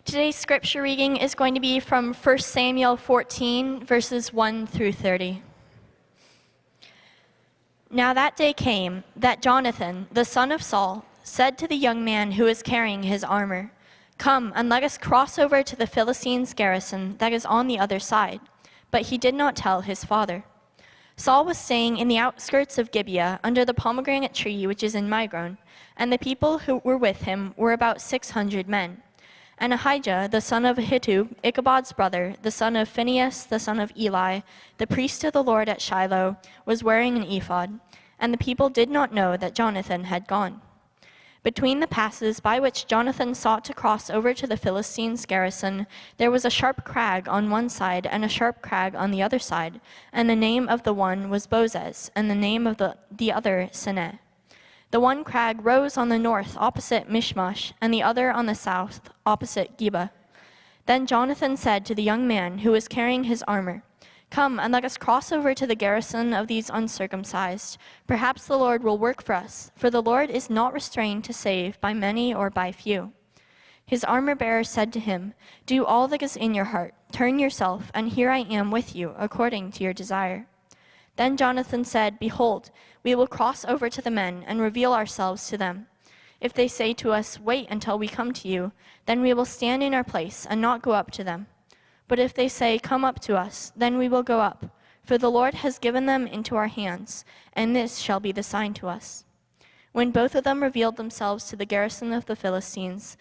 Today's scripture reading is going to be from 1 Samuel 14, verses 1 through 30. Now that day came that Jonathan, the son of Saul, said to the young man who was carrying his armor, "Come and let us cross over to the Philistines' garrison that is on the other side." But he did not tell his father. Saul was staying in the outskirts of Gibeah under the pomegranate tree which is in Migron, and the people who were with him were about 600 men. And Ahijah, the son of Ahitub, Ichabod's brother, the son of Phinehas, the son of Eli, the priest of the Lord at Shiloh, was wearing an ephod, and the people did not know that Jonathan had gone. Between the passes by which Jonathan sought to cross over to the Philistines' garrison, there was a sharp crag on one side and a sharp crag on the other side, and the name of the one was Bozez, and the name of the other Seneh. The one crag rose on the north opposite Mishmash, and the other on the south opposite Geba. Then Jonathan said to the young man who was carrying his armor, "Come and let us cross over to the garrison of these uncircumcised. Perhaps the Lord will work for us, for the Lord is not restrained to save by many or by few." His armor-bearer said to him, "Do all that is in your heart. Turn yourself, and here I am with you, according to your desire." Then Jonathan said, "Behold, we will cross over to the men and reveal ourselves to them. If they say to us, 'Wait until we come to you,' then we will stand in our place and not go up to them. But if they say, 'Come up to us,' then we will go up, for the Lord has given them into our hands, and this shall be the sign to us." When both of them revealed themselves to the garrison of the Philistines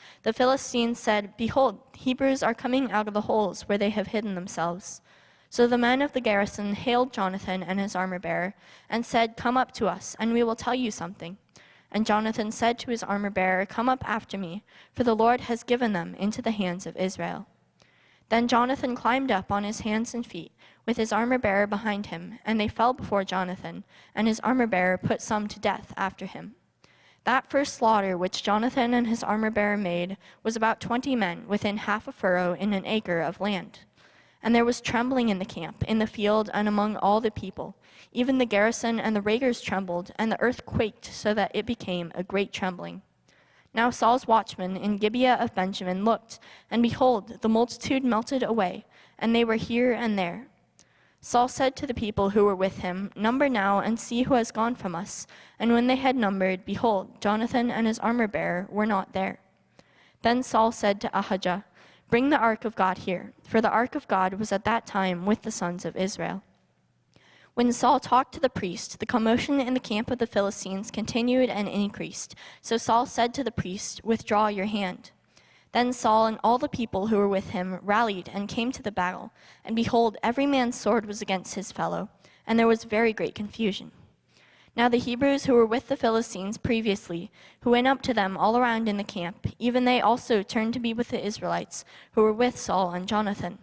said, "Behold, Hebrews are coming out of the holes where they have hidden themselves." So the men of the garrison hailed Jonathan and his armor-bearer, and said, "Come up to us, and we will tell you something." And Jonathan said to his armor-bearer, "Come up after me, for the Lord has given them into the hands of Israel." Then Jonathan climbed up on his hands and feet, with his armor-bearer behind him, and they fell before Jonathan, and his armor-bearer put some to death after him. That first slaughter which Jonathan and his armor-bearer made was about 20 men within half a furrow in an acre of land. And there was trembling in the camp, in the field, and among all the people. Even the garrison and the raiders trembled, and the earth quaked, so that it became a great trembling. Now Saul's watchmen in Gibeah of Benjamin looked, and behold, the multitude melted away, and they were here and there. Saul said to the people who were with him, "Number now, and see who has gone from us." And when they had numbered, behold, Jonathan and his armor-bearer were not there. Then Saul said to Ahijah, "Bring the ark of God here," for the ark of God was at that time with the sons of Israel. When Saul talked to the priest, the commotion in the camp of the Philistines continued and increased. So Saul said to the priest, "Withdraw your hand." Then Saul and all the people who were with him rallied and came to the battle, and behold, every man's sword was against his fellow, and there was very great confusion. Now the Hebrews who were with the Philistines previously, who went up to them all around in the camp, even they also turned to be with the Israelites, who were with Saul and Jonathan.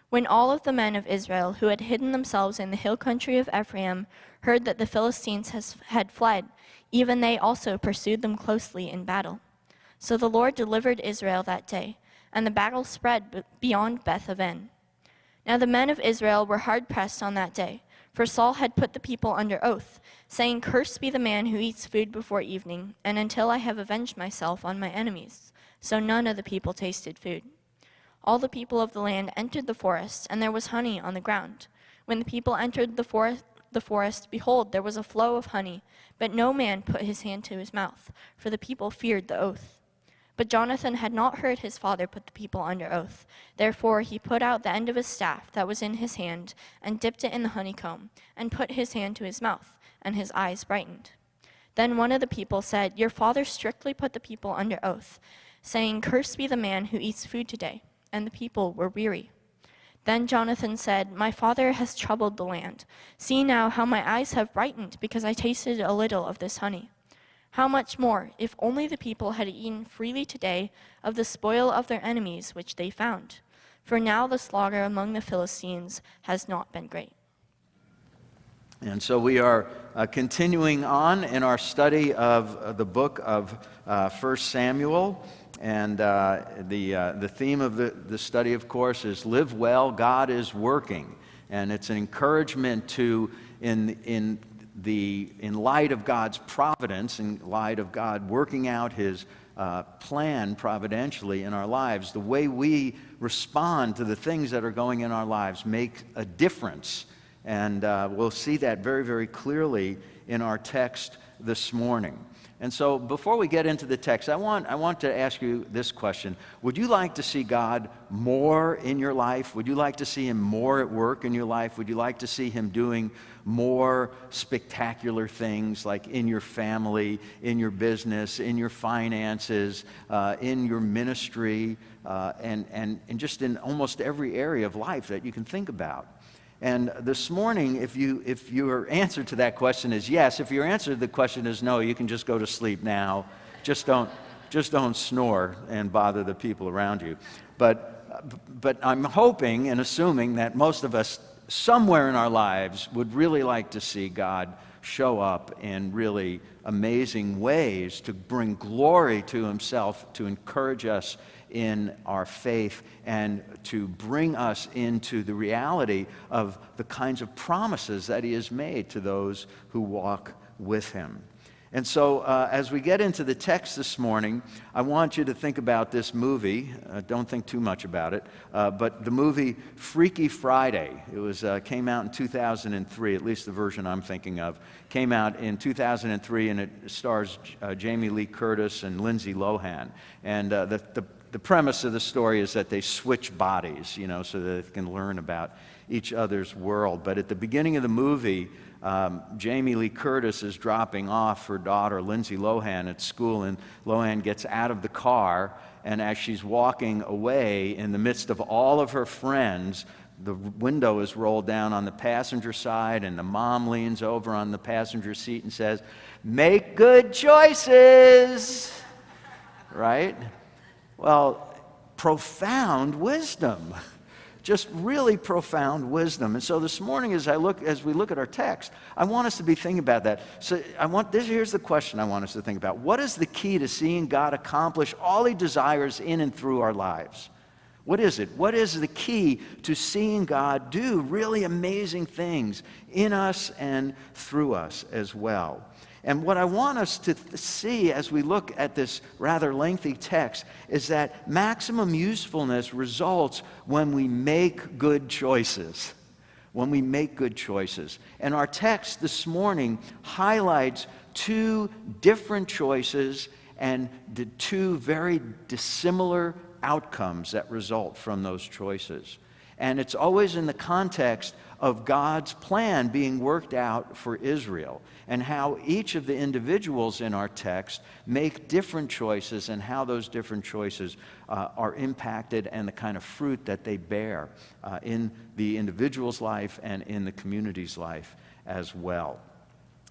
When all of the men of Israel who had hidden themselves in the hill country of Ephraim heard that the Philistines had fled, even they also pursued them closely in battle. So the Lord delivered Israel that day, and the battle spread beyond Beth-aven. Now the men of Israel were hard-pressed on that day, for Saul had put the people under oath, saying, "Cursed be the man who eats food before evening, and until I have avenged myself on my enemies." So none of the people tasted food. All the people of the land entered the forest, and there was honey on the ground. When the people entered the forest, behold, there was a flow of honey, but no man put his hand to his mouth, for the people feared the oath. But Jonathan had not heard his father put the people under oath. Therefore he put out the end of his staff that was in his hand, and dipped it in the honeycomb, and put his hand to his mouth, and his eyes brightened. Then one of the people said, "Your father strictly put the people under oath, saying, 'Cursed be the man who eats food today.'" And the people were weary. Then Jonathan said, "My father has troubled the land. See now how my eyes have brightened, because I tasted a little of this honey. How much more, if only the people had eaten freely today of the spoil of their enemies which they found. For now the slaughter among the Philistines has not been great." And so we are continuing on in our study of the book of 1 Samuel. And the theme of the study, of course, is "Live Well, God is Working." And it's an encouragement to, in in light of God's providence, in light of God working out his plan providentially in our lives, the way we respond to the things that are going in our lives make a difference. And we'll see that very, very clearly in our text this morning. And so before we get into the text, I want to ask you this question. Would you like to see God more in your life? Would you like to see him more at work in your life? Would you like to see him doing more spectacular things like in your family, in your business, in your finances, in your ministry, and just in almost every area of life that you can think about? And this morning, if your answer to that question is yes, if your answer to the question is no, you can just go to sleep now. Just don't snore and bother the people around you. But I'm hoping and assuming that most of us somewhere in our lives would really like to see God show up in really amazing ways to bring glory to himself, to encourage us in our faith, and to bring us into the reality of the kinds of promises that he has made to those who walk with him. And so as we get into the text this morning, I want you to think about this movie. Don't think too much about it, but the movie Freaky Friday. It came out in 2003, at least the version I'm thinking of. Came out in 2003, and it stars Jamie Lee Curtis and Lindsay Lohan. And the premise of the story is that they switch bodies, so that they can learn about each other's world. But at the beginning of the movie, Jamie Lee Curtis is dropping off her daughter, Lindsay Lohan, at school, and Lohan gets out of the car, and as she's walking away, in the midst of all of her friends, the window is rolled down on the passenger side, and the mom leans over on the passenger seat and says, "Make good choices," right? Well, profound wisdom. Just really profound wisdom. And so this morning, as we look at our text, I want us to be thinking about that. So here's the question I want us to think about. What is the key to seeing God accomplish all he desires in and through our lives? What is it? What is the key to seeing God do really amazing things in us and through us as well? And what I want us to see as we look at this rather lengthy text is that maximum usefulness results when we make good choices. When we make good choices. And our text this morning highlights two different choices and the two very dissimilar outcomes that result from those choices. And it's always in the context of God's plan being worked out for Israel, and how each of the individuals in our text make different choices, and how those different choices are impacted, and the kind of fruit that they bear in the individual's life and in the community's life as well.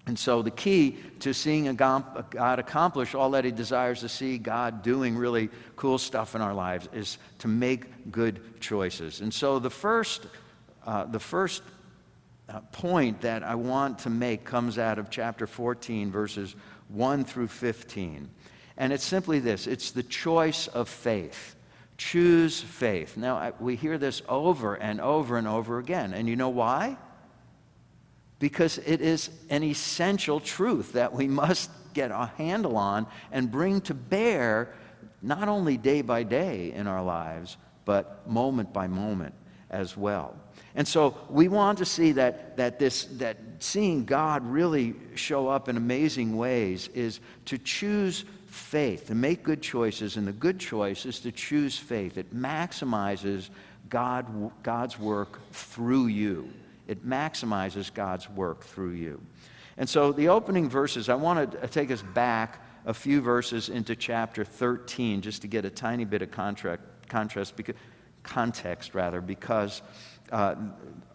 And so the key to seeing God accomplish all that he desires to see God doing really cool stuff in our lives is to make good choices. And so the first point that I want to make comes out of chapter 14, verses 1 through 15. And it's simply this. It's the choice of faith. Choose faith. Now, we hear this over and over and over again. And you know why? Because it is an essential truth that we must get a handle on and bring to bear not only day by day in our lives, but moment by moment as well. And so we want to see that seeing God really show up in amazing ways is to choose faith, to make good choices, and the good choice is to choose faith. It maximizes God's work through you. It maximizes God's work through you. And so the opening verses, I want to take us back a few verses into chapter 13 just to get a tiny bit of context, because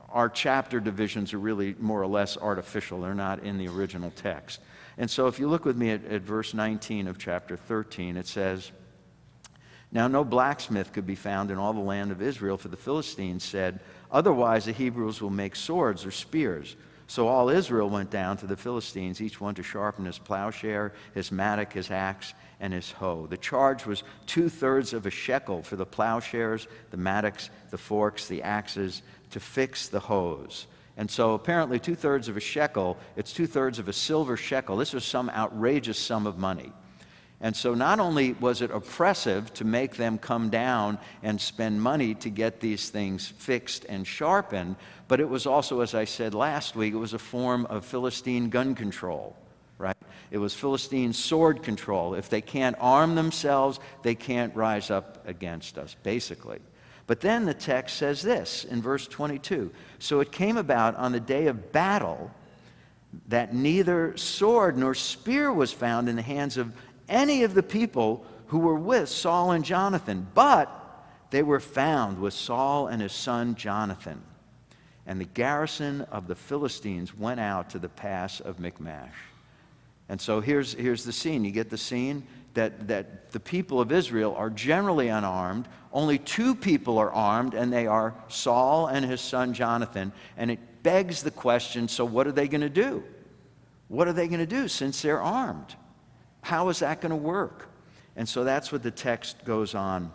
our chapter divisions are really more or less artificial. They're not in the original text. And so if you look with me at verse 19 of chapter 13, it says, "Now no blacksmith could be found in all the land of Israel, for the Philistines said, 'Otherwise the Hebrews will make swords or spears.' So all Israel went down to the Philistines, each one to sharpen his plowshare, his mattock, his axe, and his hoe. The charge was 2/3 of a shekel for the plowshares, the mattocks, the forks, the axes, to fix the hoes. And so apparently 2/3 of a shekel, it's 2/3 of a silver shekel. This was some outrageous sum of money. And so not only was it oppressive to make them come down and spend money to get these things fixed and sharpened, but it was also, as I said last week, it was a form of Philistine gun control, right? It was Philistine sword control. If they can't arm themselves, they can't rise up against us, basically. But then the text says this in verse 22. So it came about on the day of battle that neither sword nor spear was found in the hands of any of the people who were with Saul and Jonathan, but they were found with Saul and his son Jonathan. And the garrison of the Philistines went out to the pass of Michmash. And so here's the scene. You get the scene that the people of Israel are generally unarmed. Only 2 people are armed, and they are Saul and his son Jonathan. And it begs the question, so what are they going to do? What are they going to do since they're armed? How is that going to work? And so that's what the text goes on.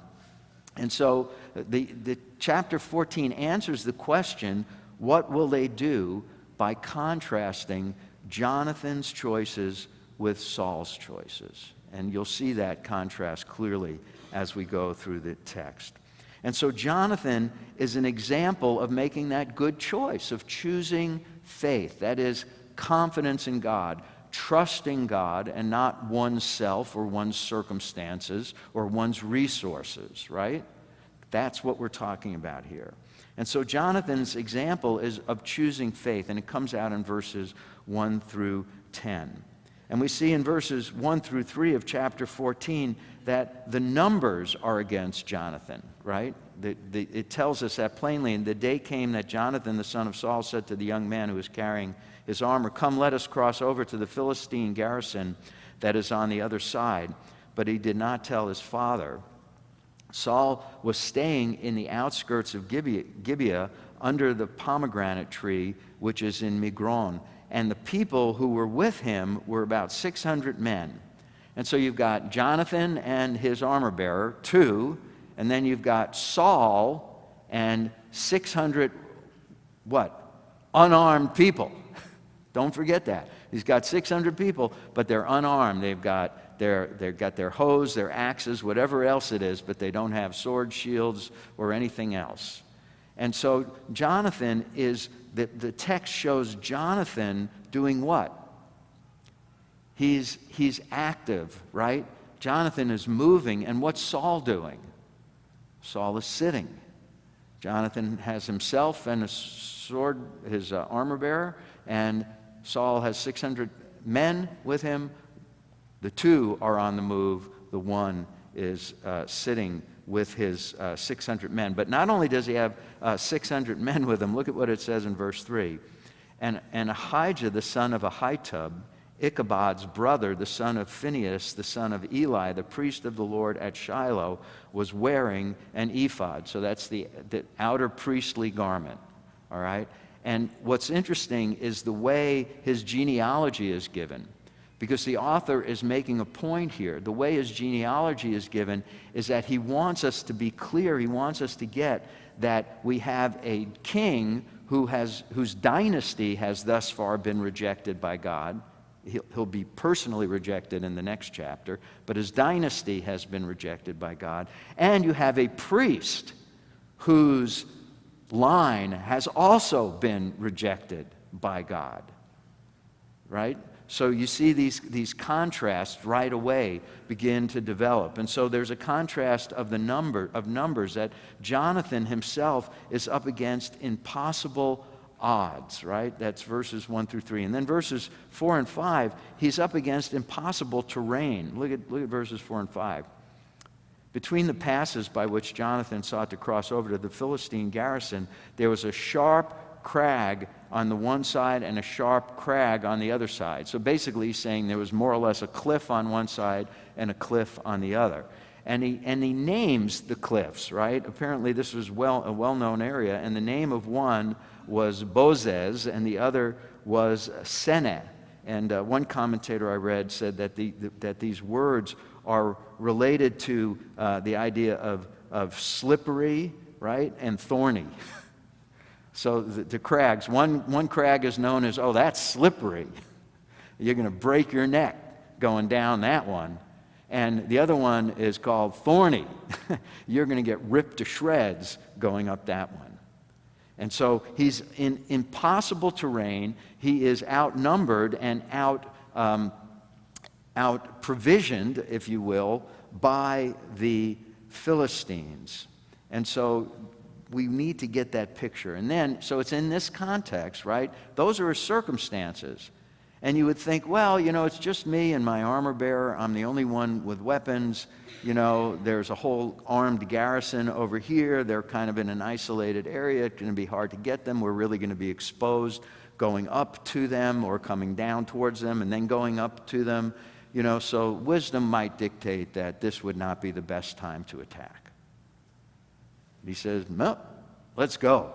And so the chapter 14 answers the question, what will they do, by contrasting Jonathan's choices with Saul's choices. And you'll see that contrast clearly as we go through the text. And so Jonathan is an example of making that good choice, of choosing faith. That is, confidence in God, trusting God and not oneself or one's circumstances or one's resources, right? That's what we're talking about here. And so Jonathan's example is of choosing faith, and it comes out in verses 1 through 10. And we see in verses 1 through 3 of chapter 14 that the numbers are against Jonathan, right? It tells us that plainly. And the day came that Jonathan, the son of Saul, said to the young man who was carrying his armor, "Come, let us cross over to the Philistine garrison that is on the other side." But he did not tell his father. Saul was staying in the outskirts of Gibeah under the pomegranate tree, which is in Migron. And the people who were with him were about 600 men. And so you've got Jonathan and his armor bearer, 2, and then you've got Saul and 600, unarmed people. Don't forget that. He's got 600 people, but they're unarmed. They've got their hoes, their axes, whatever else it is, but they don't have swords, shields, or anything else. And so Jonathan is, the text shows Jonathan doing what? He's active, right? Jonathan is moving, and what's Saul doing? Saul is sitting. Jonathan has himself and a sword, his armor bearer, and Saul has 600 men with him. The 2 are on the move. The 1 is sitting with his 600 men. But not only does he have 600 men with him, look at what it says in verse 3. And Ahijah, the son of Ahitub, Ichabod's brother, the son of Phinehas, the son of Eli, the priest of the Lord at Shiloh, was wearing an ephod. So that's the outer priestly garment, all right? And what's interesting is the way his genealogy is given, because the author is making a point here. The way his genealogy is given is that he wants us to be clear. He wants us to get that we have a king whose dynasty has thus far been rejected by God. He'll be personally rejected in the next chapter, but his dynasty has been rejected by God. And you have a priest whose line has also been rejected by God, right? So you see these contrasts right away begin to develop. And so there's a contrast of the numbers that Jonathan himself is up against impossible odds, right? That's verses 1 through 3. And then verses 4 and 5, he's up against impossible terrain. Look at verses 4 and 5. Between the passes by which Jonathan sought to cross over to the Philistine garrison, there was a sharp crag on the one side and a sharp crag on the other side. So basically he's saying there was more or less a cliff on one side and a cliff on the other. And he names the cliffs, right? Apparently this was a well-known area, and the name of one was Bozez and the other was Seneh. And one commentator I read said that these words are related to the idea of slippery, right, and thorny. So the crags, one crag is known as, oh, that's slippery. You're going to break your neck going down that one. And the other one is called thorny. You're going to get ripped to shreds going up that one. And so he's in impossible terrain. He is outnumbered and out-provisioned, if you will, by the Philistines. And so we need to get that picture. And then, so it's in this context, right? Those are his circumstances. And you would think, well, it's just me and my armor bearer. I'm the only one with weapons. There's a whole armed garrison over here. They're kind of in an isolated area. It's going to be hard to get them. We're really going to be exposed going up to them or coming down towards them and then going up to them. So wisdom might dictate that this would not be the best time to attack. He says, no, let's go.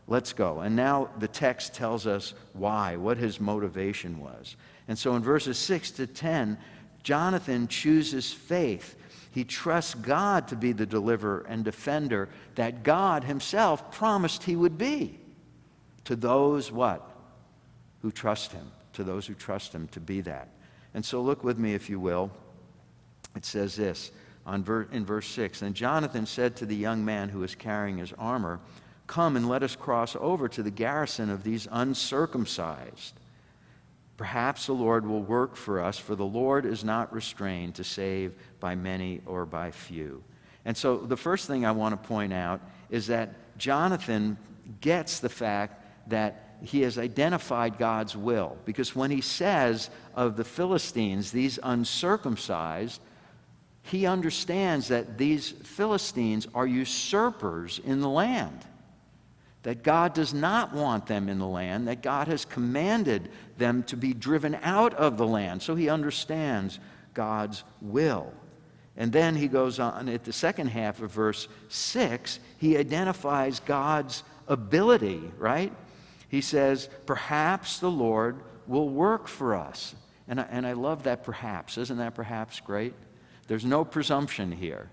Let's go. And now the text tells us why, what his motivation was. And so in verses 6 to 10, Jonathan chooses faith. He trusts God to be the deliverer and defender that God himself promised he would be. To those what? Who trust him. To those who trust him to be that. And so look with me, if you will. It says this in verse 6. And Jonathan said to the young man who was carrying his armor, "Come and let us cross over to the garrison of these uncircumcised. Perhaps the Lord will work for us, for the Lord is not restrained to save by many or by few." And so the first thing I want to point out is that Jonathan gets the fact that he has identified God's will. Because when he says of the Philistines, these uncircumcised, he understands that these Philistines are usurpers in the land. That God does not want them in the land, that God has commanded them to be driven out of the land. So he understands God's will. And then he goes on at the second half of verse 6, he identifies God's ability, right? He says, perhaps the Lord will work for us. And I love that perhaps. Isn't that perhaps great? There's no presumption here.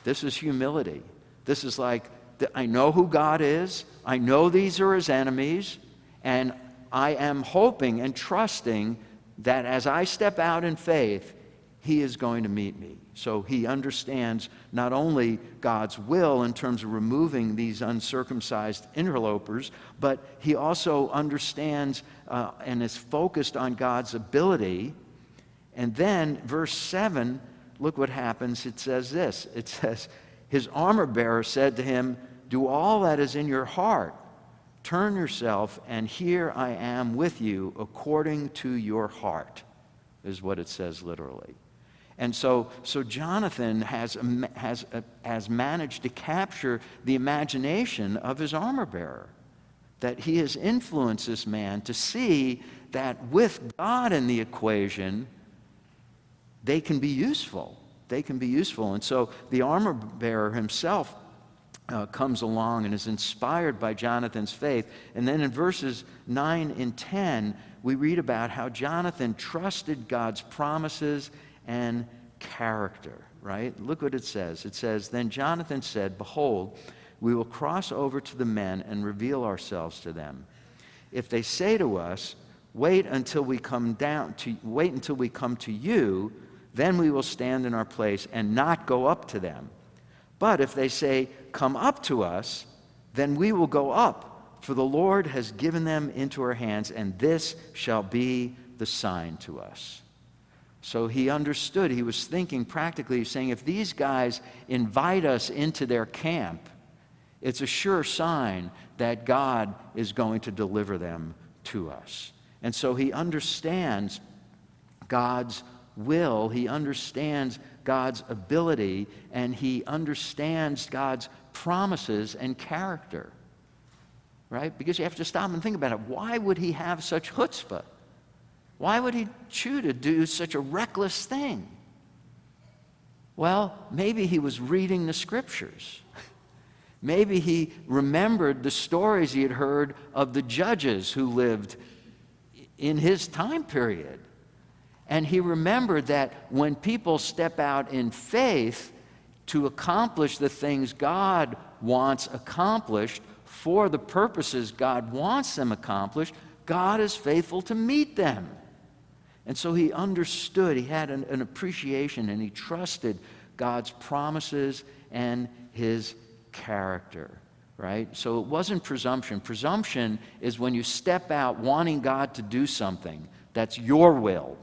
This is humility. This is like, I know who God is. I know these are his enemies. And I am hoping and trusting that as I step out in faith, he is going to meet me. So he understands not only God's will in terms of removing these uncircumcised interlopers, but he also understands and is focused on God's ability. And then verse 7, look what happens. It says this. It says, his armor bearer said to him, "Do all that is in your heart. Turn yourself, and here I am with you according to your heart," is what it says literally. And so Jonathan has managed to capture the imagination of his armor bearer. That he has influenced this man to see that with God in the equation, they can be useful. They can be useful. And so the armor bearer himself comes along and is inspired by Jonathan's faith. And then in verses 9 and 10, we read about how Jonathan trusted God's promises and character, right? Look what it says. It says, "Then Jonathan said, 'Behold, we will cross over to the men and reveal ourselves to them. If they say to us, wait until we come to you, then we will stand in our place and not go up to them. But if they say, come up to us, then we will go up, for the Lord has given them into our hands, and this shall be the sign to us.'" So he understood. He was thinking practically, saying, if these guys invite us into their camp, it's a sure sign that God is going to deliver them to us. And so he understands God's will, he understands God's ability, and he understands God's promises and character. Right? Because you have to stop and think about it. Why would he have such chutzpah? Why would he choose to do such a reckless thing? Well, maybe he was reading the scriptures. Maybe he remembered the stories he had heard of the judges who lived in his time period. And he remembered that when people step out in faith to accomplish the things God wants accomplished for the purposes God wants them accomplished, God is faithful to meet them. And so he understood, he had an appreciation, and he trusted God's promises and his character, right? So it wasn't presumption. Presumption is when you step out wanting God to do something. That's your will.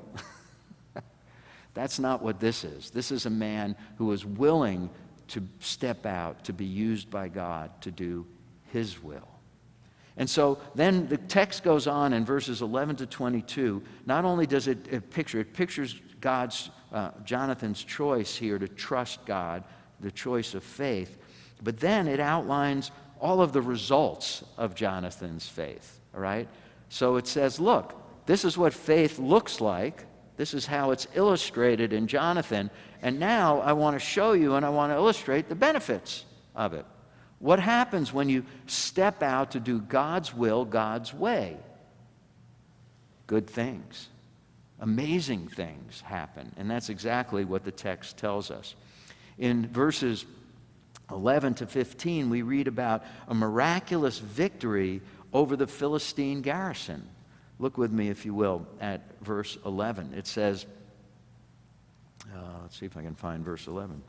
That's not what this is. This is a man who was willing to step out, to be used by God to do his will. And so then the text goes on in verses 11 to 22. Not only does it pictures Jonathan's choice here to trust God, the choice of faith, but then it outlines all of the results of Jonathan's faith, all right? So it says, look, this is what faith looks like. This is how it's illustrated in Jonathan. And now I want to show you and I want to illustrate the benefits of it. What happens when you step out to do God's will, God's way? Good things. Amazing things happen. And that's exactly what the text tells us. In verses 11 to 15, we read about a miraculous victory over the Philistine garrison. Look with me, if you will, at verse 11. It says, let's see if I can find verse 11.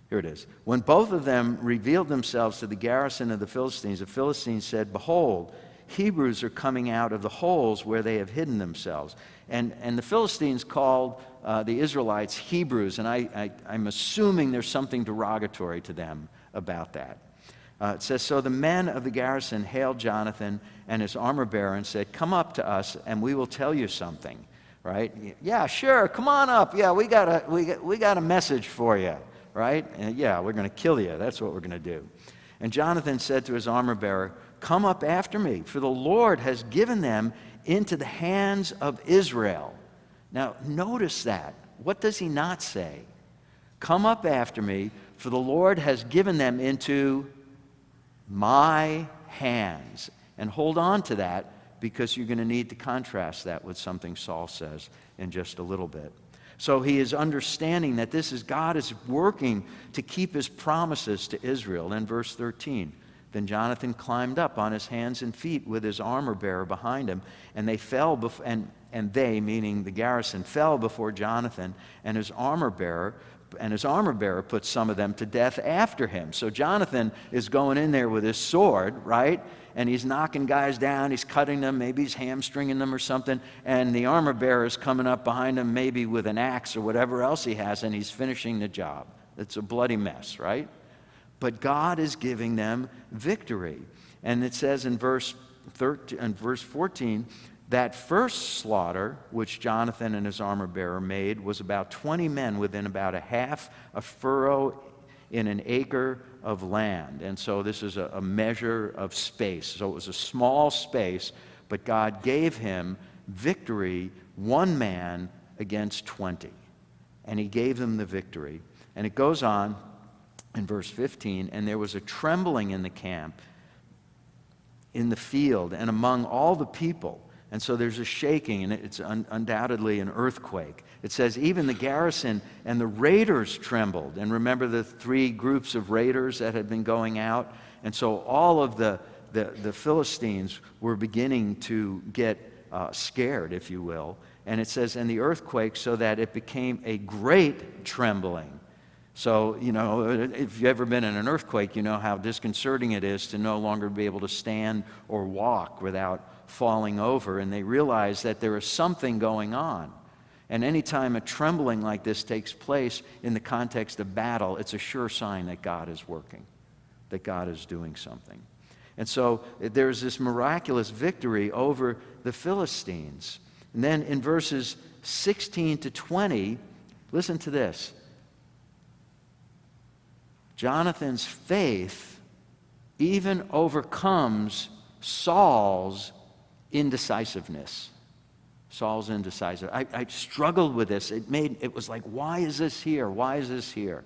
Here it is. When both of them revealed themselves to the garrison of the Philistines said, "Behold, Hebrews are coming out of the holes where they have hidden themselves." And the Philistines called the Israelites Hebrews, and I'm assuming there's something derogatory to them about that. It says, "So the men of the garrison hailed Jonathan and his armor-bearer and said, 'Come up to us, and we will tell you something.'" Right? "Yeah, sure, come on up. Yeah, we got a message for you." Right? And yeah, we're going to kill you. That's what we're going to do. And Jonathan said to his armor-bearer, "Come up after me, for the Lord has given them into the hands of Israel." Now, notice that. What does he not say? "Come up after me, for the Lord has given them into my hands." And hold on to that, because you're going to need to contrast that with something Saul says in just a little bit. So he is understanding that God is working to keep his promises to Israel. In verse 13, then Jonathan climbed up on his hands and feet with his armor-bearer behind him, and they fell, and they, meaning the garrison, fell before Jonathan and his armor-bearer, and his armor-bearer put some of them to death after him. So Jonathan is going in there with his sword, right? And he's knocking guys down, he's cutting them, maybe he's hamstringing them or something, and the armor-bearer is coming up behind him, maybe with an axe or whatever else he has, and he's finishing the job. It's a bloody mess, right? But God is giving them victory. And it says in verse 14, that first slaughter, which Jonathan and his armor-bearer made, was about 20 men within about a half a furrow in an acre of land. And so this is a measure of space. So it was a small space, but God gave him victory, one man against 20. And he gave them the victory. And it goes on in verse 15, and there was a trembling in the camp, in the field, and among all the people. And so there's a shaking, and it's undoubtedly an earthquake. It says even the garrison and the raiders trembled. And remember the three groups of raiders that had been going out? And so all of the Philistines were beginning to get scared, if you will. And it says, and the earthquake, so that it became a great trembling. So, if you've ever been in an earthquake, you know how disconcerting it is to no longer be able to stand or walk without falling over. And they realize that there is something going on. And anytime a trembling like this takes place in the context of battle, it's a sure sign that God is working, that God is doing something. And so there's this miraculous victory over the Philistines. And then in verses 16 to 20, listen to this. Jonathan's faith even overcomes Saul's indecisiveness. Saul's indecisive. I struggled with this. It was like, why is this here? Why is this here?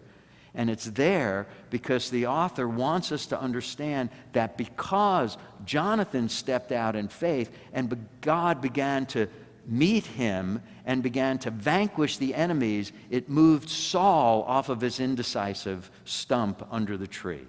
And it's there because the author wants us to understand that because Jonathan stepped out in faith and God began to meet him and began to vanquish the enemies, it moved Saul off of his indecisive stump under the tree.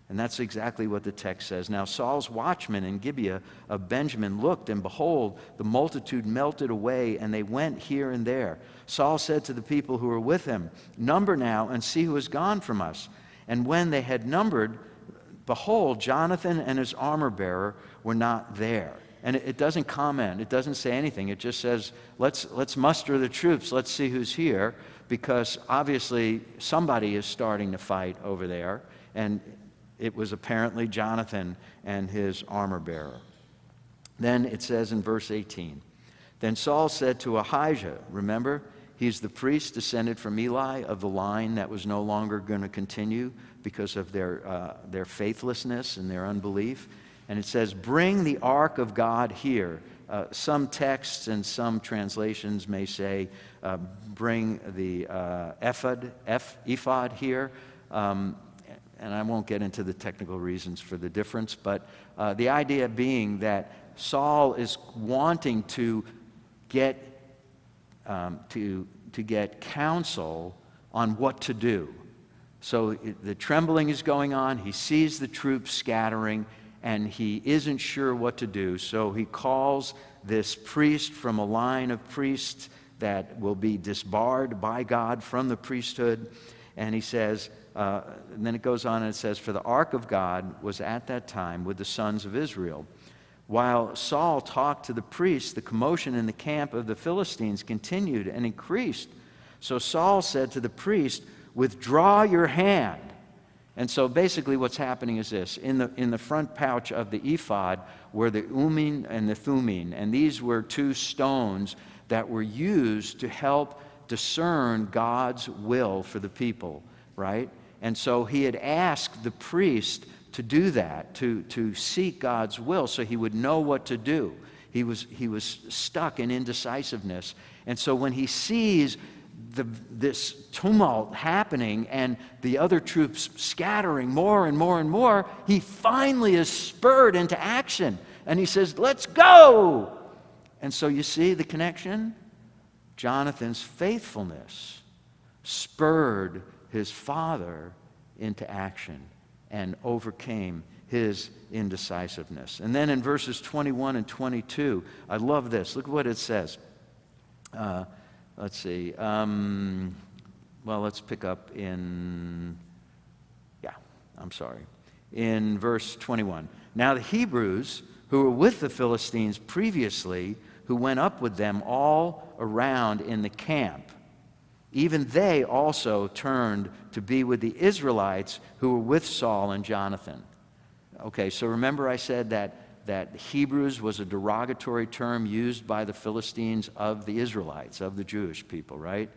And that's exactly what the text says. Now Saul's watchmen in Gibeah of Benjamin looked, and behold, the multitude melted away, and they went here and there. Saul said to the people who were with him, "Number now, and see who has gone from us." And when they had numbered, behold, Jonathan and his armor-bearer were not there. And it doesn't comment. It doesn't say anything. It just says, let's muster the troops. Let's see who's here, because obviously somebody is starting to fight over there. And it was apparently Jonathan and his armor-bearer. Then it says in verse 18, then Saul said to Ahijah, remember, he's the priest descended from Eli of the line that was no longer going to continue because of their faithlessness and their unbelief. And it says, bring the ark of God here. Some texts and some translations may say, bring the ephod here. And I won't get into the technical reasons for the difference, but the idea being that Saul is wanting to get counsel on what to do. So the trembling is going on. He sees the troops scattering, and he isn't sure what to do. So he calls this priest from a line of priests that will be disbarred by God from the priesthood, and he says, and then it goes on and it says, for the ark of God was at that time with the sons of Israel. While Saul talked to the priests, the commotion in the camp of the Philistines continued and increased. So Saul said to the priest, withdraw your hand. And so basically what's happening is this. In the front pouch of the ephod were the Urim and the Thummim. And these were two stones that were used to help discern God's will for the people, right? And so he had asked the priest to do that, to seek God's will so he would know what to do. He was stuck in indecisiveness. And so when he sees this tumult happening and the other troops scattering more and more and more, he finally is spurred into action. And he says, let's go! And so you see the connection? Jonathan's faithfulness spurred his father into action and overcame his indecisiveness. And then in verses 21 and 22, I love this. Look what it says. Let's see. Let's pick up in verse 21. Now the Hebrews who were with the Philistines previously, who went up with them all around in the camp, even they also turned to be with the Israelites who were with Saul and Jonathan. Okay, so remember I said that Hebrews was a derogatory term used by the Philistines of the Israelites, of the Jewish people, right?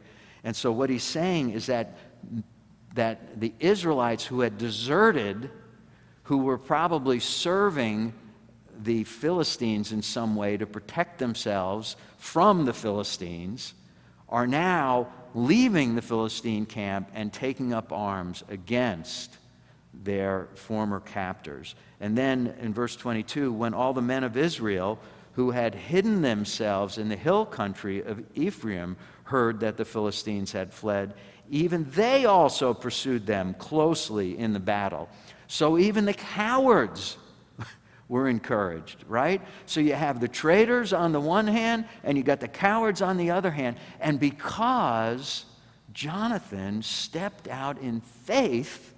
And so what he's saying is that the Israelites who had deserted, who were probably serving the Philistines in some way to protect themselves from the Philistines, are now leaving the Philistine camp and taking up arms against their former captors. And then in verse 22, when all the men of Israel who had hidden themselves in the hill country of Ephraim heard that the Philistines had fled, even they also pursued them closely in the battle. So even the cowards were encouraged, right? So you have the traitors on the one hand, and you got the cowards on the other hand. And because Jonathan stepped out in faith,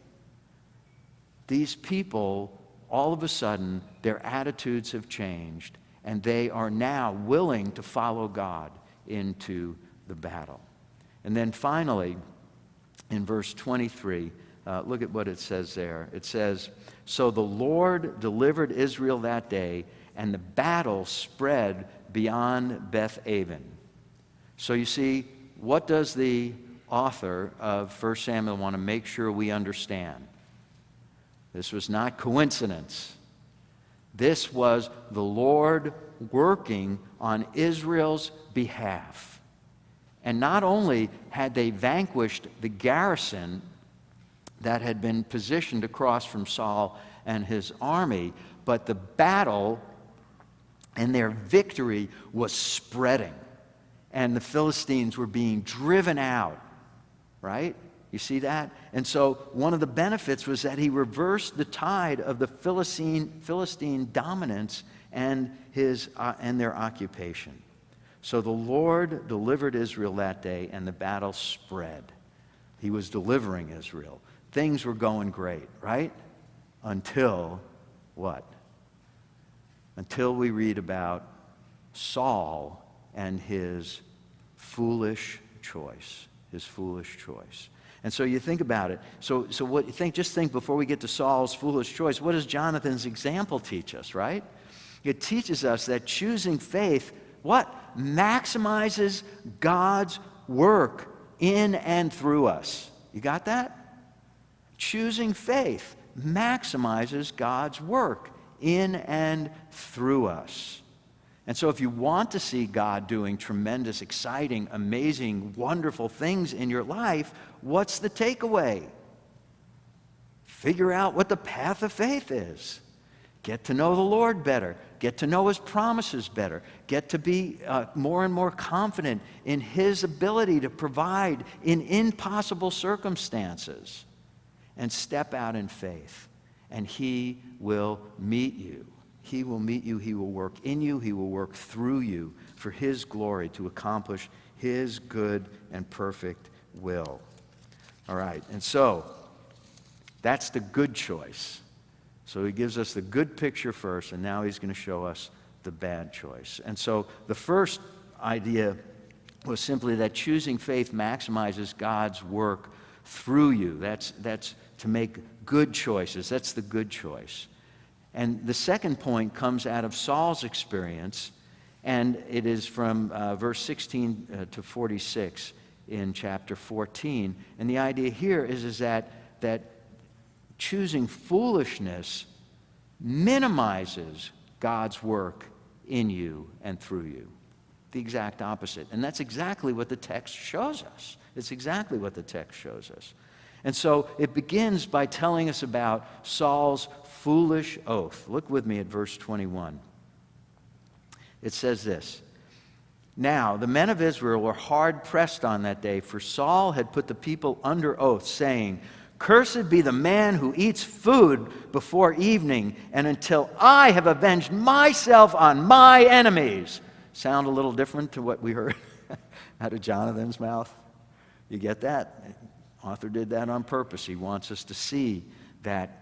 these people, all of a sudden, their attitudes have changed, and they are now willing to follow God into the battle. And then finally, in verse 23, look at what it says there. It says, so the Lord delivered Israel that day, and the battle spread beyond Beth-aven. So you see, what does the author of 1 Samuel want to make sure we understand? This was not coincidence. This was the Lord working on Israel's behalf. And not only had they vanquished the garrison that had been positioned across from Saul and his army, but the battle and their victory was spreading. And the Philistines were being driven out, right? You see that? And so one of the benefits was that he reversed the tide of the Philistine dominance and their occupation. So the Lord delivered Israel that day, and the battle spread. He was delivering Israel. Things were going great, right? Until what? Until we read about Saul and his foolish choice. His foolish choice. And so you think about it. So what you think? Just think before we get to Saul's foolish choice. What does Jonathan's example teach us? Right? It teaches us that choosing faith, what? Maximizes God's work in and through us. You got that? Choosing faith maximizes God's work in and through us. And so if you want to see God doing tremendous, exciting, amazing, wonderful things in your life, what's the takeaway? Figure out what the path of faith is. Get to know the Lord better. Get to know His promises better. Get to be more and more confident in His ability to provide in impossible circumstances. And step out in faith. And He will meet you. He will meet you. He will work in you. He will work through you for His glory to accomplish His good and perfect will. All right. And so, that's the good choice. So he gives us the good picture first, and now he's going to show us the bad choice. And so the first idea was simply that choosing faith maximizes God's work through you. That's to make good choices. That's the good choice. And the second point comes out of Saul's experience, and it is from verse 16 to 46 in chapter 14. And the idea here is that choosing foolishness minimizes God's work in you and through you. The exact opposite. And that's exactly what the text shows us. It's exactly what the text shows us. And so it begins by telling us about Saul's foolish oath. Look with me at verse 21. It says this: Now the men of Israel were hard pressed on that day, for Saul had put the people under oath, saying, Cursed be the man who eats food before evening, and until I have avenged myself on my enemies. Sound a little different to what we heard out of Jonathan's mouth? You get that? The author did that on purpose. He wants us to see that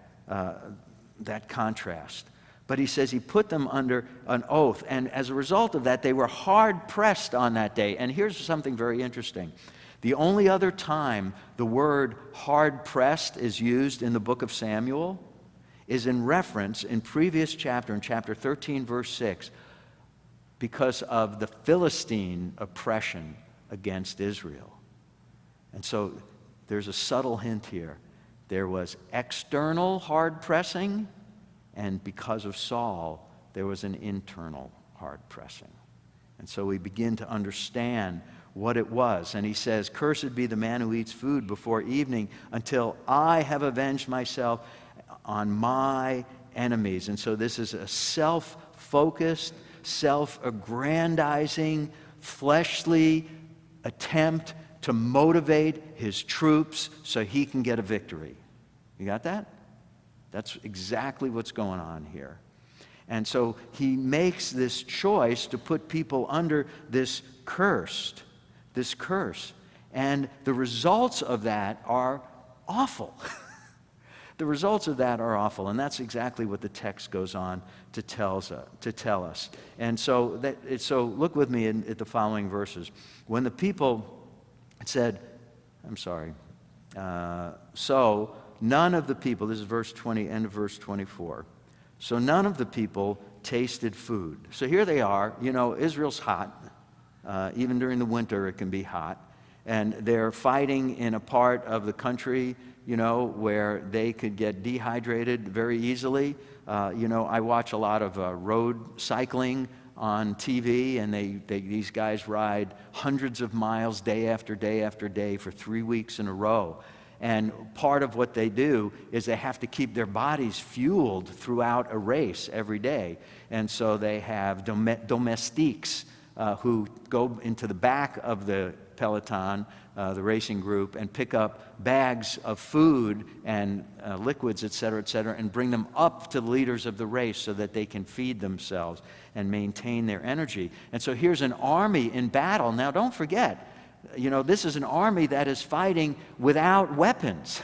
contrast. But he says he put them under an oath, and as a result of that, they were hard pressed on that day. And here's something very interesting. The only other time the word hard pressed is used in the book of Samuel is in reference in previous chapter, in chapter 13, verse 6, because of the Philistine oppression against Israel. And so there's a subtle hint here. There was external hard pressing, and because of Saul, there was an internal hard pressing. And so we begin to understand what it was. And he says, Cursed be the man who eats food before evening until I have avenged myself on my enemies. And so this is a self-focused, self-aggrandizing, fleshly attempt to motivate his troops so he can get a victory. You got that? That's exactly what's going on here. And so he makes this choice to put people under this curse. And the results of that are awful. The results of that are awful, and that's exactly what the text goes on to tell us. And so look with me at the following verses. When the people said, so none of the people, this is verse 20, end of verse 24. So none of the people tasted food. So here they are. You know, Israel's hot. Even during the winter, it can be hot. And they're fighting in a part of the country, you know, where they could get dehydrated very easily. I watch a lot of road cycling on TV, and these guys ride hundreds of miles day after day after day for 3 weeks in a row. And part of what they do is they have to keep their bodies fueled throughout a race every day. And so they have domestiques who go into the back of the peloton, the racing group, and pick up bags of food and liquids, et cetera, and bring them up to the leaders of the race so that they can feed themselves and maintain their energy. And so here's an army in battle. Now, don't forget, this is an army that is fighting without weapons.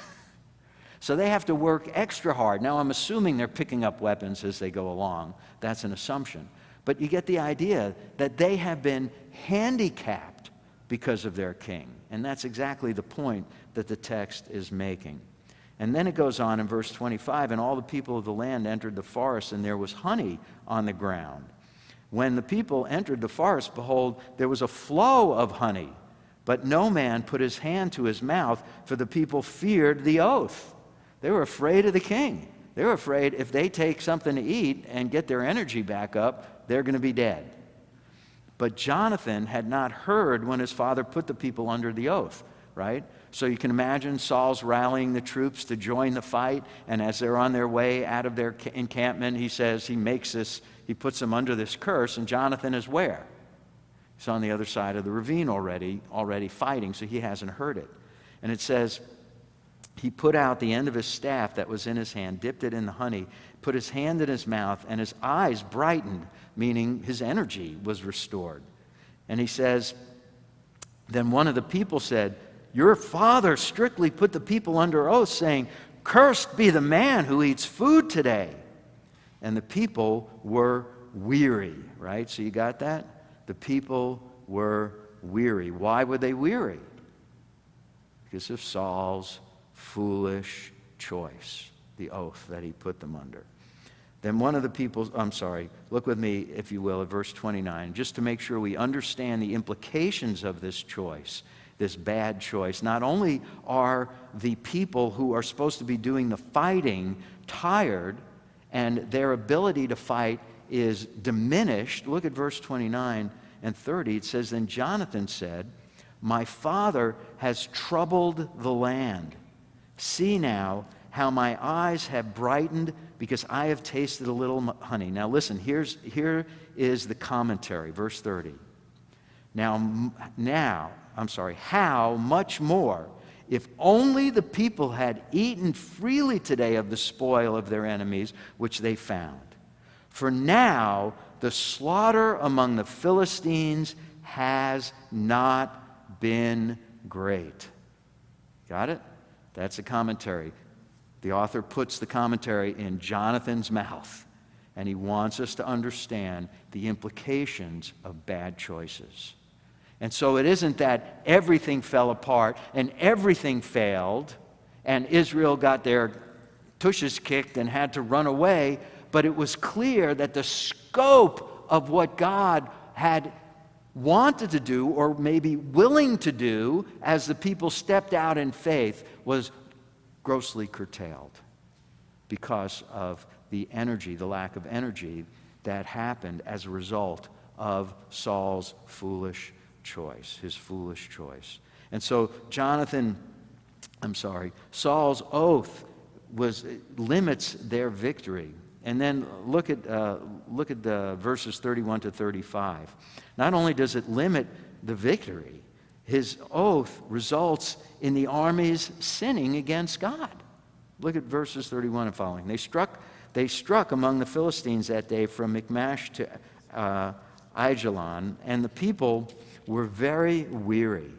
So they have to work extra hard. Now, I'm assuming they're picking up weapons as they go along. That's an assumption. But you get the idea that they have been handicapped because of their king. And that's exactly the point that the text is making. And then it goes on in verse 25, and all the people of the land entered the forest, and there was honey on the ground. When the people entered the forest, behold, there was a flow of honey, but no man put his hand to his mouth, for the people feared the oath. They were afraid of the king. They were afraid if they take something to eat and get their energy back up, they're going to be dead. But Jonathan had not heard when his father put the people under the oath, right? So you can imagine Saul's rallying the troops to join the fight, and as they're on their way out of their encampment, he puts them under this curse, and Jonathan is where? He's on the other side of the ravine already fighting, so he hasn't heard it. And it says, he put out the end of his staff that was in his hand, dipped it in the honey, put his hand in his mouth, and his eyes brightened, meaning his energy was restored. And he says, then one of the people said, your father strictly put the people under oath, saying, cursed be the man who eats food today. And the people were weary, right? So you got that? The people were weary. Why were they weary? Because of Saul's foolish choice, the oath that he put them under. Then one of the people, look with me, if you will, at verse 29, just to make sure we understand the implications of this choice, this bad choice. Not only are the people who are supposed to be doing the fighting tired, and their ability to fight is diminished. Look at verse 29 and 30. It says, then Jonathan said, my father has troubled the land. See now how my eyes have brightened because I have tasted a little honey. Now listen, here is the commentary, verse 30. How much more if only the people had eaten freely today of the spoil of their enemies, which they found. For now the slaughter among the Philistines has not been great. Got it? That's a commentary. The author puts the commentary in Jonathan's mouth, and he wants us to understand the implications of bad choices. And so it isn't that everything fell apart and everything failed and Israel got their tushes kicked and had to run away, but it was clear that the scope of what God had wanted to do or maybe willing to do as the people stepped out in faith was grossly curtailed because of the lack of energy that happened as a result of Saul's foolish choice. And so Saul's oath limits their victory. And then look at the verses 31 to 35. Not only does it limit the victory, his oath results in the armies sinning against God. Look at verses 31 and following. They struck among the Philistines that day from Michmash to Aijalon, and the people were very weary.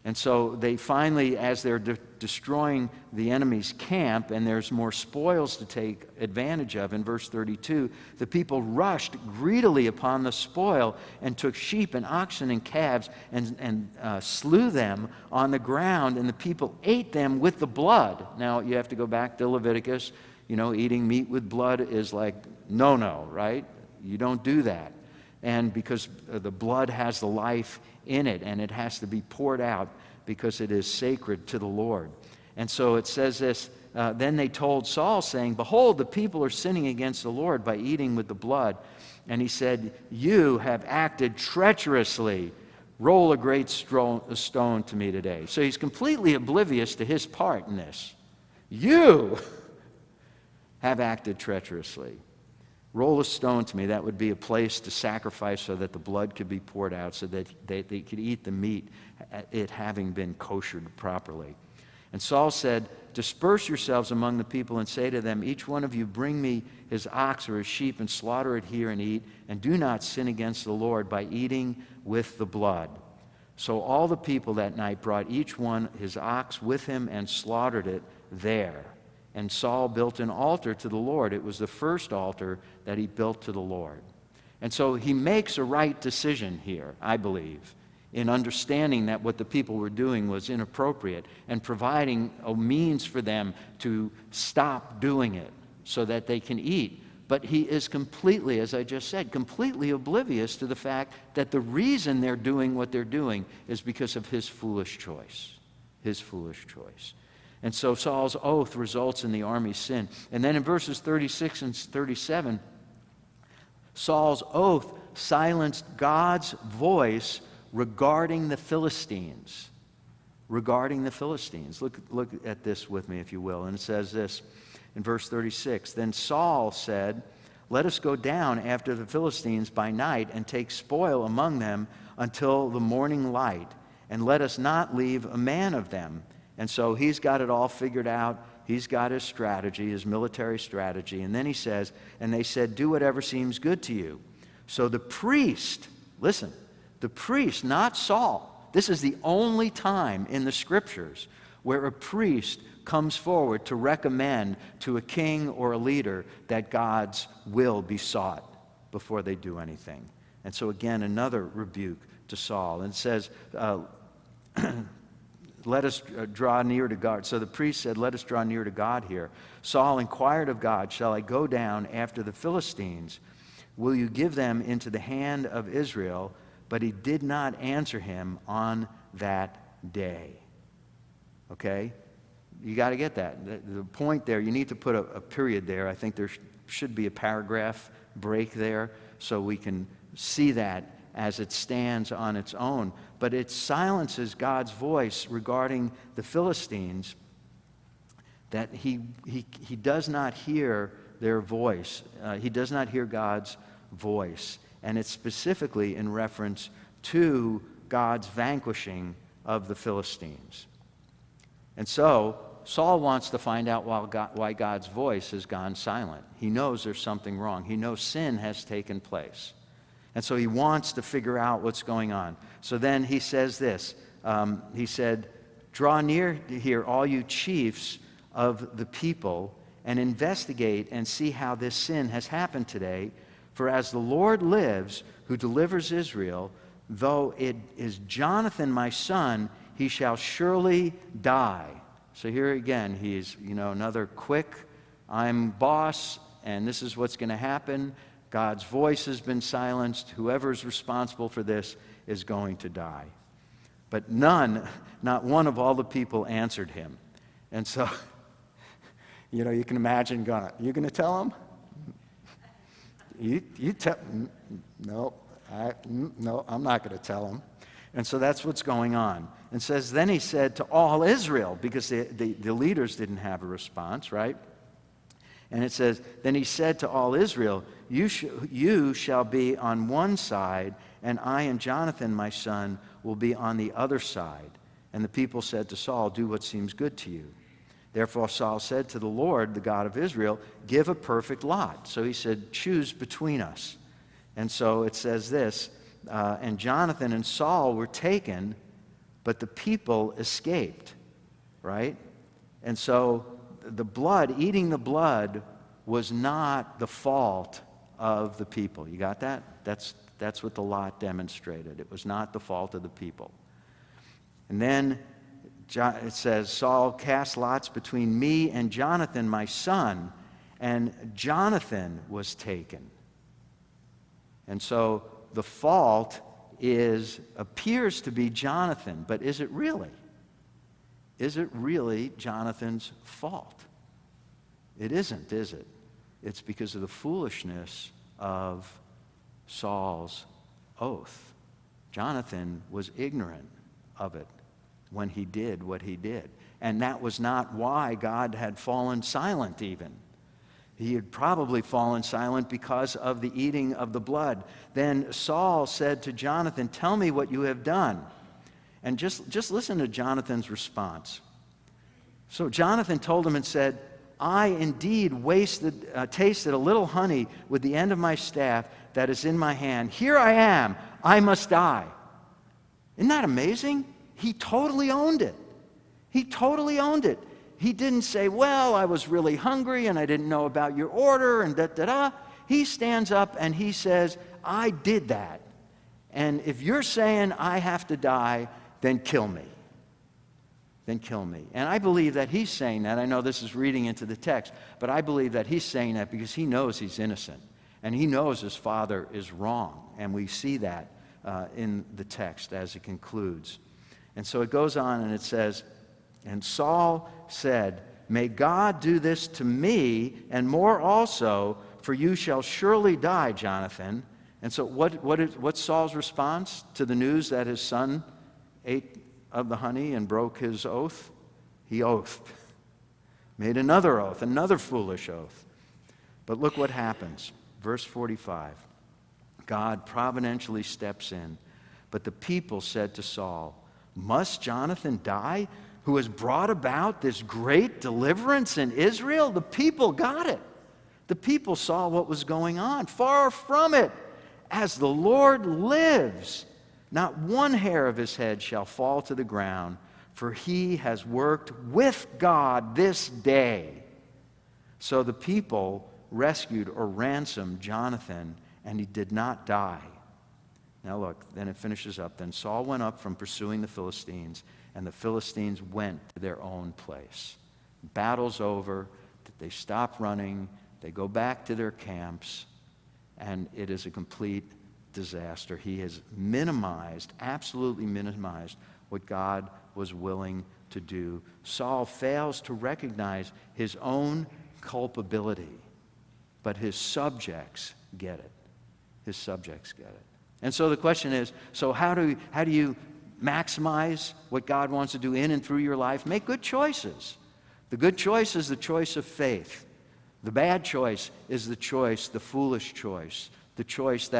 And so they finally, as they're destroying the enemy's camp, and there's more spoils to take advantage of, in verse 32, the people rushed greedily upon the spoil and took sheep and oxen and calves and slew them on the ground, and the people ate them with the blood. Now, you have to go back to Leviticus. Eating meat with blood is like no, right? You don't do that. And because the blood has the life in it, and it has to be poured out because it is sacred to the Lord. And so it says this, then they told Saul, saying, behold, the people are sinning against the Lord by eating with the blood. And he said, you have acted treacherously. Roll a great stone to me today. So he's completely oblivious to his part in this. You have acted treacherously. Roll a stone to me. That would be a place to sacrifice so that the blood could be poured out, so that they could eat the meat, it having been koshered properly. And Saul said, disperse yourselves among the people and say to them, each one of you bring me his ox or his sheep and slaughter it here and eat, and do not sin against the Lord by eating with the blood. So all the people that night brought each one his ox with him and slaughtered it there. And Saul built an altar to the Lord. It was the first altar that he built to the Lord. And so he makes a right decision here, I believe, in understanding that what the people were doing was inappropriate and providing a means for them to stop doing it so that they can eat. But he is completely, as I just said, completely oblivious to the fact that the reason they're doing what they're doing is because of his foolish choice. His foolish choice. And so Saul's oath results in the army's sin. And then in verses 36 and 37, Saul's oath silenced God's voice regarding the Philistines. Regarding the Philistines. Look at this with me, if you will. And it says this in verse 36. Then Saul said, let us go down after the Philistines by night and take spoil among them until the morning light, and let us not leave a man of them. And so he's got it all figured out. He's got his strategy, his military strategy. And then he says, and they said, do whatever seems good to you. So the priest, listen, the priest, not Saul. This is the only time in the scriptures where a priest comes forward to recommend to a king or a leader that God's will be sought before they do anything. And so again, another rebuke to Saul. And it says, let us draw near to God. So the priest said, let us draw near to God here. Saul inquired of God, shall I go down after the Philistines? Will you give them into the hand of Israel? But he did not answer him on that day. Okay? You got to get that. The point there, you need to put a period there. I think there should be a paragraph break there so we can see that as it stands on its own. But it silences God's voice regarding the Philistines, that he does not hear their voice. He does not hear God's voice. And it's specifically in reference to God's vanquishing of the Philistines. And so Saul wants to find out why God's voice has gone silent. He knows there's something wrong. He knows sin has taken place. And so he wants to figure out what's going on. So then he says this. He said, draw near here, all you chiefs of the people, and investigate and see how this sin has happened today. For as the Lord lives, who delivers Israel, though it is Jonathan my son, he shall surely die. So here again, he's, another quick, I'm boss, and this is what's going to happen. God's voice has been silenced. Whoever's responsible for this is going to die. But not one of all the people answered him. And so, you can imagine going, you going to tell him? You tell, no, I'm not going to tell him. And so that's what's going on. And says, then he said to all Israel, because the leaders didn't have a response, right? And it says, then he said to all Israel, you shall be on one side, and I and Jonathan, my son, will be on the other side. And the people said to Saul, do what seems good to you. Therefore Saul said to the Lord, the God of Israel, give a perfect lot. So he said, choose between us. And so it says this, and Jonathan and Saul were taken, but the people escaped, right? And so eating the blood was not the fault of the people. You got that? That's what the lot demonstrated. It was not the fault of the people. And then it says, Saul cast lots between me and Jonathan, my son, and Jonathan was taken. And so the fault appears to be Jonathan, but is it really? Is it really Jonathan's fault? It isn't, is it? It's because of the foolishness of Saul's oath. Jonathan was ignorant of it when he did what he did. And that was not why God had fallen silent even. He had probably fallen silent because of the eating of the blood. Then Saul said to Jonathan, "Tell me what you have done." And just listen to Jonathan's response. So Jonathan told him and said, "I indeed tasted a little honey with the end of my staff that is in my hand. Here I am. I must die." Isn't that amazing? He totally owned it. He totally owned it. He didn't say, "Well, I was really hungry and I didn't know about your order and da-da-da." He stands up and he says, "I did that. And if you're saying I have to die, then kill me. Then kill me." And I believe that he's saying that. I know this is reading into the text, but I believe that he's saying that because he knows he's innocent. And he knows his father is wrong. And we see that in the text as it concludes. And so it goes on and it says, "And Saul said, 'May God do this to me and more also, for you shall surely die, Jonathan.'" And so what's Saul's response to the news that his son ate of the honey and broke his oath? He oathed. Made another oath, another foolish oath. But look what happens. Verse 45. God providentially steps in. But the people said to Saul, "Must Jonathan die, who has brought about this great deliverance in Israel?" The people got it. The people saw what was going on. Far from it. "As the Lord lives, not one hair of his head shall fall to the ground, for he has worked with God this day." So the people rescued or ransomed Jonathan, and he did not die. Now look, then it finishes up. "Then Saul went up from pursuing the Philistines, and the Philistines went to their own place." Battle's over. They stop running. They go back to their camps, and it is a complete disaster. He has minimized, absolutely minimized, what God was willing to do. Saul fails to recognize his own culpability, but his subjects get it. His subjects get it. And so the question is, so how do you maximize what God wants to do in and through your life? Make good choices. The good choice is the choice of faith. The bad choice is the foolish choice, the choice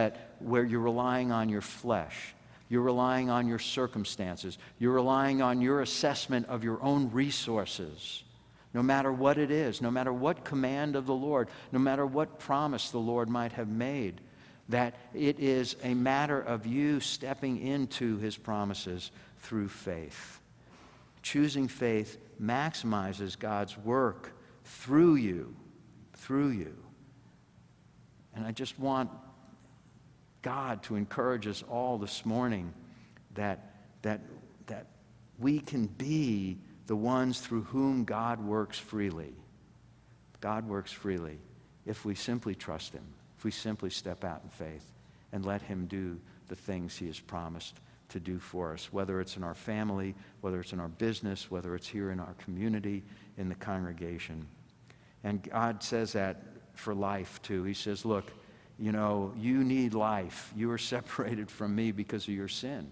where you're relying on your flesh, you're relying on your circumstances, you're relying on your assessment of your own resources, no matter what it is, no matter what command of the Lord, no matter what promise the Lord might have made, that it is a matter of you stepping into his promises through faith. Choosing faith maximizes God's work through you. And I just want God to encourage us all this morning that we can be the ones through whom God works freely. God works freely if we simply trust him, if we simply step out in faith and let him do the things he has promised to do for us, whether it's in our family, whether it's in our business, whether it's here in our community, in the congregation. And God says that for life too. He says, look, you need life. You are separated from me because of your sin.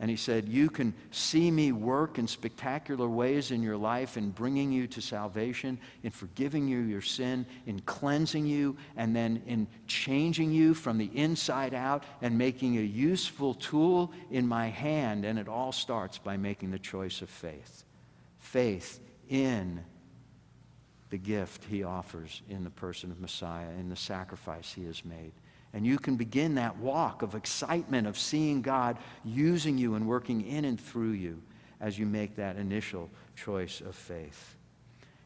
And he said, you can see me work in spectacular ways in your life in bringing you to salvation, in forgiving you your sin, in cleansing you, and then in changing you from the inside out and making a useful tool in my hand. And it all starts by making the choice of faith. Faith in the gift he offers in the person of Messiah, in the sacrifice he has made. And you can begin that walk of excitement of seeing God using you and working in and through you as you make that initial choice of faith.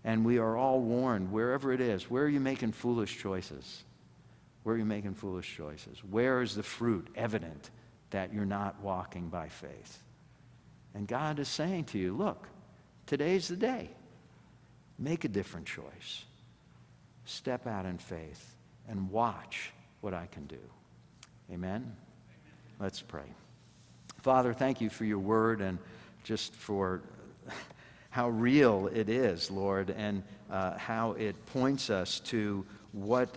And we are all warned, wherever it is, where are you making foolish choices? Where are you making foolish choices? Where is the fruit evident that you're not walking by faith? And God is saying to you, look, today's the day. Make a different choice. Step out in faith and watch what I can do. Amen? Let's pray. Father, thank you for your word and just for how real it is, Lord, and how it points us to what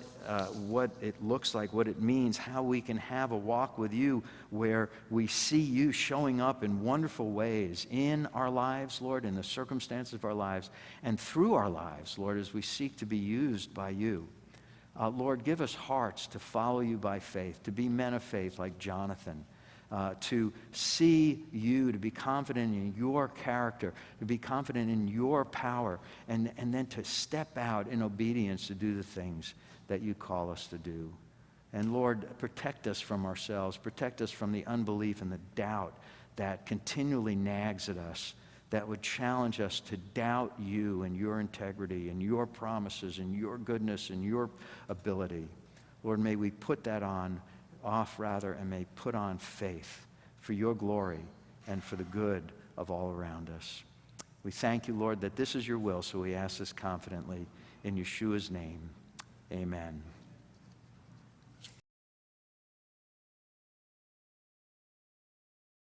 it looks like, what it means, how we can have a walk with you where we see you showing up in wonderful ways in our lives, Lord, in the circumstances of our lives, and through our lives, Lord, as we seek to be used by you. Lord, give us hearts to follow you by faith, to be men of faith like Jonathan, to see you, to be confident in your character, to be confident in your power, and then to step out in obedience to do the things that you call us to do. And Lord, protect us from ourselves, protect us from the unbelief and the doubt that continually nags at us, that would challenge us to doubt you and your integrity and your promises and your goodness and your ability. Lord, may we put that off, and may put on faith for your glory and for the good of all around us. We thank you, Lord, that this is your will, so we ask this confidently in Yeshua's name. Amen.